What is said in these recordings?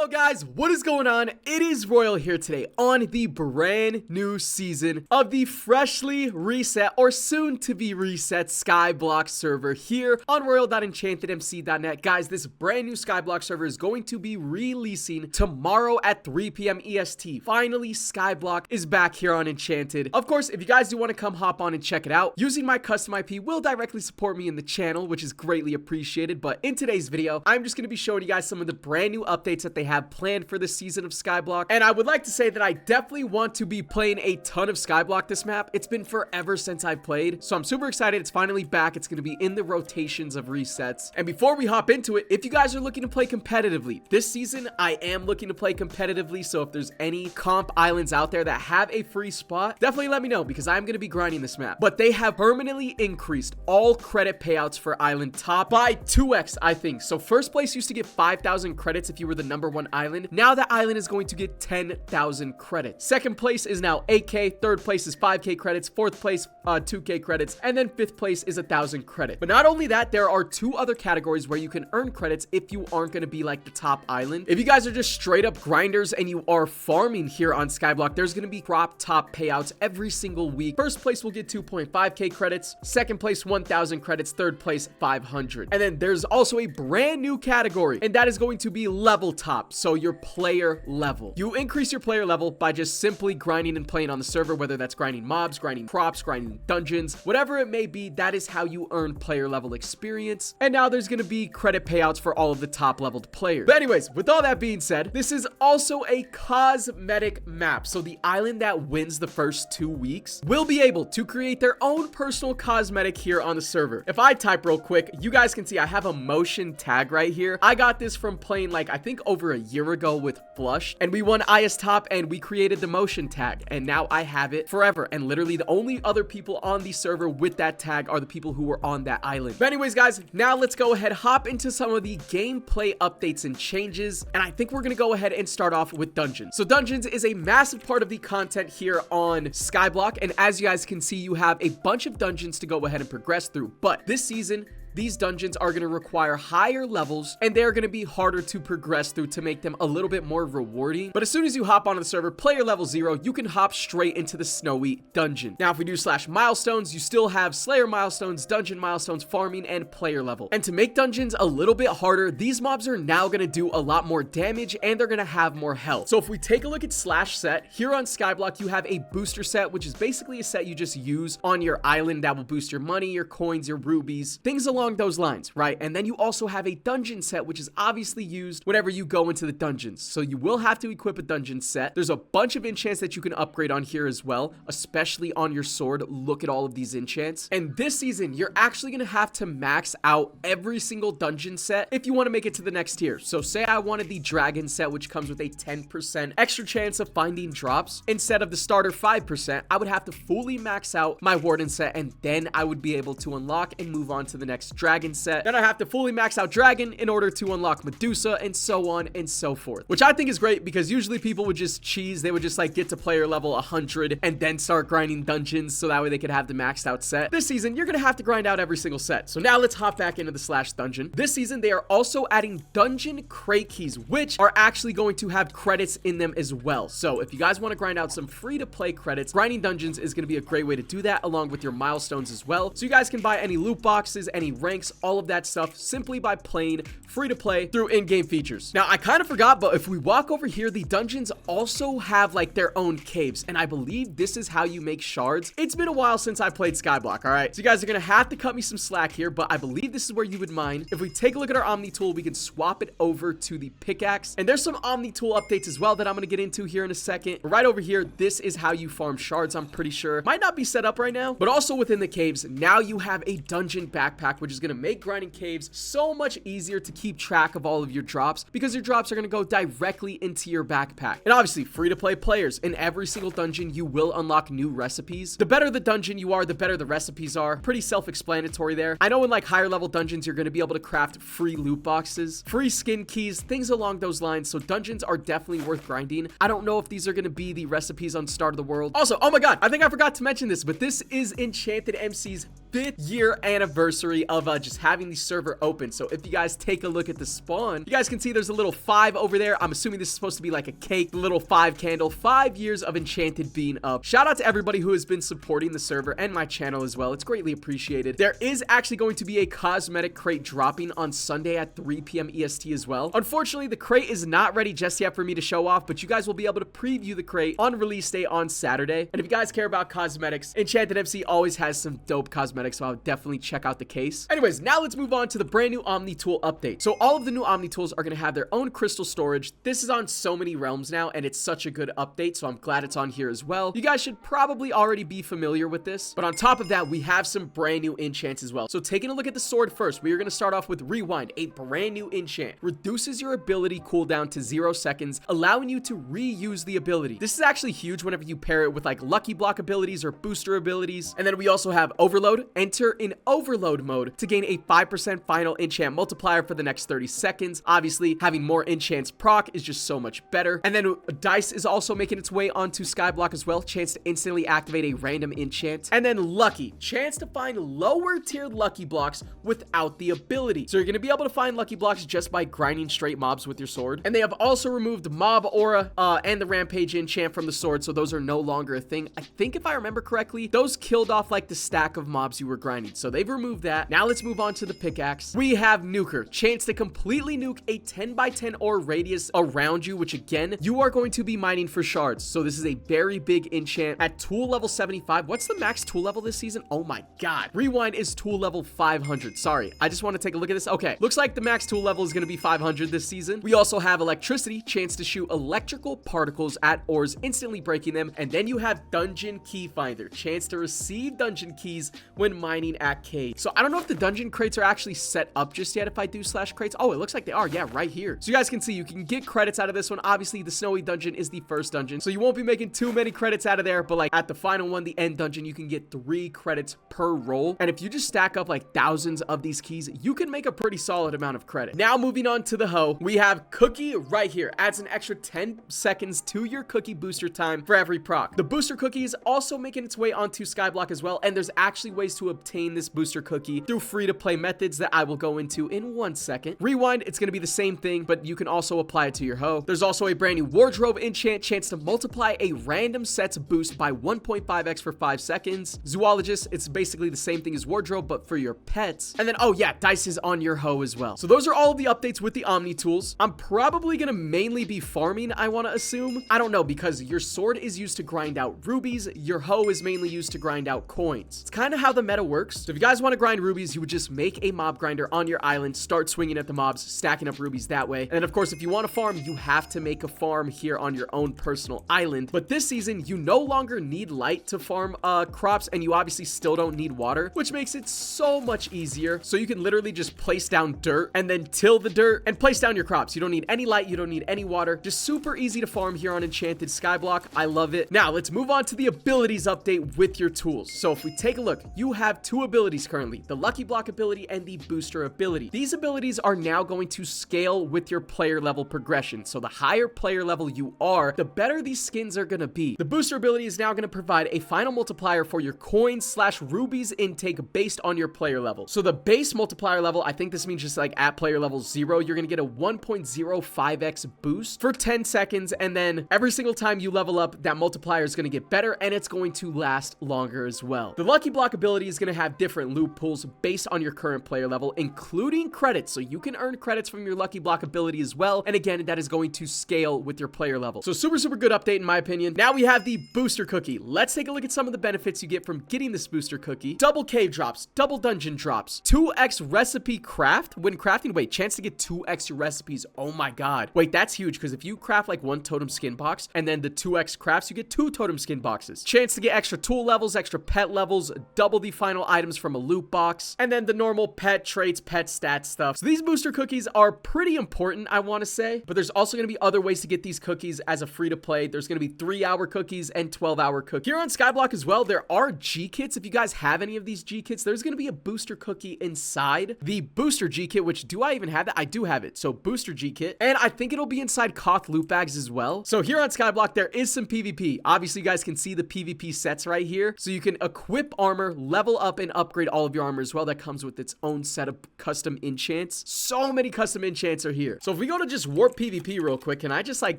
Yo guys, what is going on? It is Royal here today on the brand new season of the freshly reset or soon to be reset Skyblock server here on royal.enchantedmc.net. Guys, this brand new Skyblock server is going to be releasing tomorrow at 3 p.m. EST. Finally, Skyblock is back here on Enchanted. Of course, if you guys do want to come hop on and check it out, using my custom IP will directly support me in the channel, which is greatly appreciated. But in today's video, I'm just going to be showing you guys some of the brand new updates that they have planned for this season of Skyblock. And I would like to say that I definitely want to be playing a ton of Skyblock this map. It's been forever since I've played, so I'm super excited. It's finally back. It's going to be in the rotations of resets. And before we hop into it, if you guys are looking to play competitively, this season I am looking to play competitively. So if there's any comp islands out there that have a free spot, definitely let me know because I'm going to be grinding this map. But they have permanently increased all credit payouts for Island Top by 2x, I think. So first place used to get 5,000 credits if you were the #1 island. Now that island is going to get 10,000 credits. Second place is now 8k. Third place is 5k credits. Fourth place, 2k credits. And then fifth place is 1,000 credits. But not only that, there are two other categories where you can earn credits if you aren't going to be like the top island. If you guys are just straight up grinders and you are farming here on Skyblock, there's going to be crop top payouts every single week. First place will get 2.5k credits. Second place, 1,000 credits. Third place, 500. And then there's also a brand new category, and that is going to be level top. So your player level. You increase your player level by just simply grinding and playing on the server, whether that's grinding mobs, grinding crops, grinding dungeons, whatever it may be. That is how you earn player level experience. And now there's going to be credit payouts for all of the top leveled players. But anyways, with all that being said, this is also a cosmetic map. So the island that wins the first 2 weeks will be able to create their own personal cosmetic here on the server. If I type real quick, you guys can see I have a motion tag right here. I got this from playing like I think over a year ago with Flushed, and we won IS Top and we created the motion tag, and now I have it forever. And literally the only other people on the server with that tag are the people who were on that island. But anyways guys, now let's go ahead, hop into some of the gameplay updates and changes, and I think we're gonna go ahead and start off with dungeons. So dungeons is a massive part of the content here on Skyblock, and as you guys can see, you have a bunch of dungeons to go ahead and progress through. But this season, these dungeons are going to require higher levels, and they're going to be harder to progress through to make them a little bit more rewarding. But as soon as you hop onto the server, player level 0, you can hop straight into the snowy dungeon. Now, if we do /milestones, you still have Slayer milestones, dungeon milestones, farming, and player level. And to make dungeons a little bit harder, these mobs are now going to do a lot more damage, and they're going to have more health. So if we take a look at /set, here on Skyblock, you have a booster set, which is basically a set you just use on your island that will boost your money, your coins, your rubies, things along those lines, right? And then you also have a dungeon set, which is obviously used whenever you go into the dungeons. So you will have to equip a dungeon set. There's a bunch of enchants that you can upgrade on here as well, especially on your sword. Look at all of these enchants. And this season, you're actually going to have to max out every single dungeon set if you want to make it to the next tier. So say I wanted the dragon set, which comes with a 10% extra chance of finding drops. Instead of the starter 5%, I would have to fully max out my warden set, and then I would be able to unlock and move on to the next dragon set. Then I have to fully max out dragon in order to unlock Medusa, and so on and so forth, which I think is great because usually people would just cheese. They would just like get to player level 100 and then start grinding dungeons so that way they could have the maxed out set. This season, you're gonna have to grind out every single set. So now let's hop back into the /dungeon. This season, they are also adding dungeon crate keys, which are actually going to have credits in them as well. So if you guys want to grind out some free to play credits, grinding dungeons is going to be a great way to do that, along with your milestones as well. So you guys can buy any loot boxes, any ranks, all of that stuff simply by playing free to play through in-game features. Now I kind of forgot, but if we walk over here, the dungeons also have like their own caves, and I believe this is how you make shards. It's been a while since I played Skyblock. All right, so you guys are gonna have to cut me some slack here, but I believe this is where you would mine. If we take a look at our Omni tool, we can swap it over to the pickaxe, and there's some Omni tool updates as well that I'm gonna get into here in a second. But right over here, this is how you farm shards. I'm pretty sure might not be set up right now, but also within the caves, now you have a dungeon backpack, which is gonna make grinding caves so much easier to keep track of all of your drops, because your drops are going to go directly into your backpack. And obviously, free to play players, in every single dungeon you will unlock new recipes. The better the dungeon you are, the better the recipes are. Pretty self-explanatory there. I know in like higher level dungeons you're going to be able to craft free loot boxes, free skin keys, things along those lines. So dungeons are definitely worth grinding. I don't know if these are going to be the recipes on Start of the World. Also, oh my god, I think I forgot to mention this, but this is Enchanted MC's 5th year anniversary of just having the server open. So if you guys take a look at the spawn, you guys can see there's a little 5 over there. I'm assuming this is supposed to be like a cake, the little 5 candle, 5 years of Enchanted being up. Shout out to everybody who has been supporting the server and my channel as well. It's greatly appreciated. There is actually going to be a cosmetic crate dropping on Sunday at 3 p.m. EST as well. Unfortunately, the crate is not ready just yet for me to show off, but you guys will be able to preview the crate on release day on Saturday. And if you guys care about cosmetics, Enchanted MC always has some dope cosmetics, so I'll definitely check out the case. Anyways, now let's move on to the brand new Omni tool update. So all of the new Omni tools are going to have their own crystal storage. This is on so many realms now, and it's such a good update, so I'm glad it's on here as well. You guys should probably already be familiar with this, but on top of that, we have some brand new enchants as well. So taking a look at the sword first, we are going to start off with Rewind, a brand new enchant. Reduces your ability cooldown to 0 seconds, allowing you to reuse the ability. This is actually huge whenever you pair it with like lucky block abilities or booster abilities. And then we also have Overload. Enter in Overload mode to gain a 5% final enchant multiplier for the next 30 seconds. Obviously, having more enchants proc is just so much better. And then Dice is also making its way onto Skyblock as well. Chance to instantly activate a random enchant. And then Lucky. Chance to find lower tiered lucky blocks without the ability. So you're going to be able to find lucky blocks just by grinding straight mobs with your sword. And they have also removed Mob Aura and the Rampage enchant from the sword, so those are no longer a thing. I think if I remember correctly, those killed off like the stack of mobs you were grinding, so they've removed that. Now let's move on to the pickaxe. We have Nuker. Chance to completely nuke a 10 by 10 ore radius around you, which again, you are going to be mining for shards. So this is a very big enchant at tool level 75. What's the max tool level this season? Oh my god. Rewind is tool level 500. Sorry, I just want to take a look at this. Okay, looks like the max tool level is going to be 500 this season. We also have Electricity. Chance to shoot electrical particles at ores, instantly breaking them. And then you have Dungeon Key Finder. Chance to receive dungeon keys when mining at caves. So I don't know if the dungeon crates are actually set up just yet if I do slash crates. Oh, it looks like they are. Yeah, right here. So you guys can see you can get credits out of this one. Obviously, the snowy dungeon is the first dungeon, so you won't be making too many credits out of there, but like at the final one, the end dungeon, you can get 3 credits per roll. And if you just stack up like thousands of these keys, you can make a pretty solid amount of credit. Now moving on to the hoe, we have Cookie right here. Adds an extra 10 seconds to your cookie booster time for every proc. The booster cookie is also making its way onto Skyblock as well, and there's actually ways to obtain this booster cookie through free-to-play methods that I will go into in 1 second. Rewind, it's going to be the same thing, but you can also apply it to your hoe. There's also a brand new wardrobe enchant, chance to multiply a random set's boost by 1.5x for 5 seconds. Zoologist, it's basically the same thing as wardrobe, but for your pets. And then, oh yeah, Dice is on your hoe as well. So those are all of the updates with the Omni tools. I'm probably going to mainly be farming, I want to assume. I don't know, because your sword is used to grind out rubies. Your hoe is mainly used to grind out coins. It's kind of how the meta works. So if you guys want to grind rubies, you would just make a mob grinder on your island, start swinging at the mobs, stacking up rubies that way. And then of course, if you want to farm, you have to make a farm here on your own personal island. But this season, you no longer need light to farm crops, and you obviously still don't need water, which makes it so much easier. So you can literally just place down dirt and then till the dirt and place down your crops. You don't need any light, you don't need any water. Just super easy to farm here on Enchanted Skyblock. I love it. Now let's move on to the abilities update with your tools. So if we take a look, you have 2 abilities currently, the Lucky Block ability and the Booster ability. These abilities are now going to scale with your player level progression. So the higher player level you are, the better these skins are going to be. The Booster ability is now going to provide a final multiplier for your coins/rubies intake based on your player level. So the base multiplier level, I think this means just like at player level 0, you're going to get a 1.05x boost for 10 seconds. And then every single time you level up, that multiplier is going to get better and it's going to last longer as well. The Lucky Block ability is going to have different loot pools based on your current player level, including credits. So you can earn credits from your Lucky Block ability as well. And again, that is going to scale with your player level. So super good update in my opinion. Now we have the Booster Cookie. Let's take a look at some of the benefits you get from getting this Booster Cookie. Double cave drops, double dungeon drops, 2x recipe craft when crafting. Wait, chance to get 2x your recipes. Oh my god. Wait, that's huge because if you craft like 1 totem skin box and then the 2x crafts, you get 2 totem skin boxes. Chance to get extra tool levels, extra pet levels, double the final items from a loot box, and then the normal pet traits, pet stats stuff. So these Booster Cookies are pretty important, I want to say, but there's also going to be other ways to get these cookies as a free to play. There's going to be 3-hour cookies and 12-hour cookies. Here on Skyblock as well, there are G kits. If you guys have any of these G kits, there's going to be a Booster Cookie inside the Booster G kit, which do I even have that? I do have it. So Booster G kit, and I think it'll be inside Koth loot bags as well. So here on Skyblock, there is some PvP. Obviously, you guys can see the PvP sets right here. So you can equip armor, level level up and upgrade all of your armor as well. That comes with its own set of custom enchants. So many custom enchants are here. So if we go to just warp PvP real quick, can I just like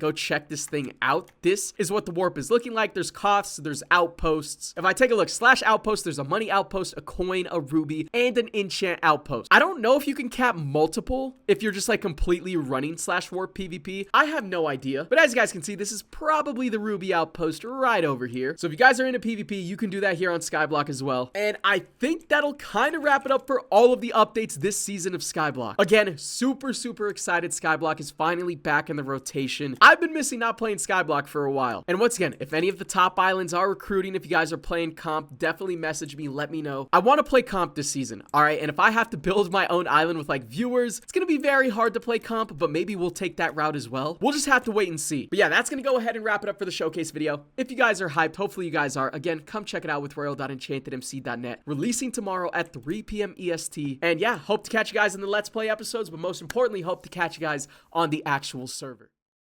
go check this thing out? This is what the warp is looking like. There's Koths, there's outposts. If I take a look, slash outpost, there's a money outpost, a coin, a ruby, and an enchant outpost. I don't know if you can cap multiple if you're just like completely running slash warp PvP. I have no idea. But as you guys can see, this is probably the ruby outpost right over here. So if you guys are into PvP, you can do that here on Skyblock as well. And I think that'll kind of wrap it up for all of the updates this season of Skyblock. Again, super excited. Skyblock is finally back in the rotation. I've been missing not playing Skyblock for a while. And once again, if any of the top islands are recruiting, if you guys are playing comp, definitely message me, let me know. I want to play comp this season, all right? And if I have to build my own island with like viewers, it's gonna be very hard to play comp, but maybe we'll take that route as well. We'll just have to wait and see. But yeah, that's gonna go ahead and wrap it up for the showcase video. If you guys are hyped, hopefully you guys are. Again, come check it out with royal.enchantedmc.net. Releasing tomorrow at 3 p.m. EST. And yeah, hope to catch you guys in the Let's Play episodes, but most importantly, hope to catch you guys on the actual server.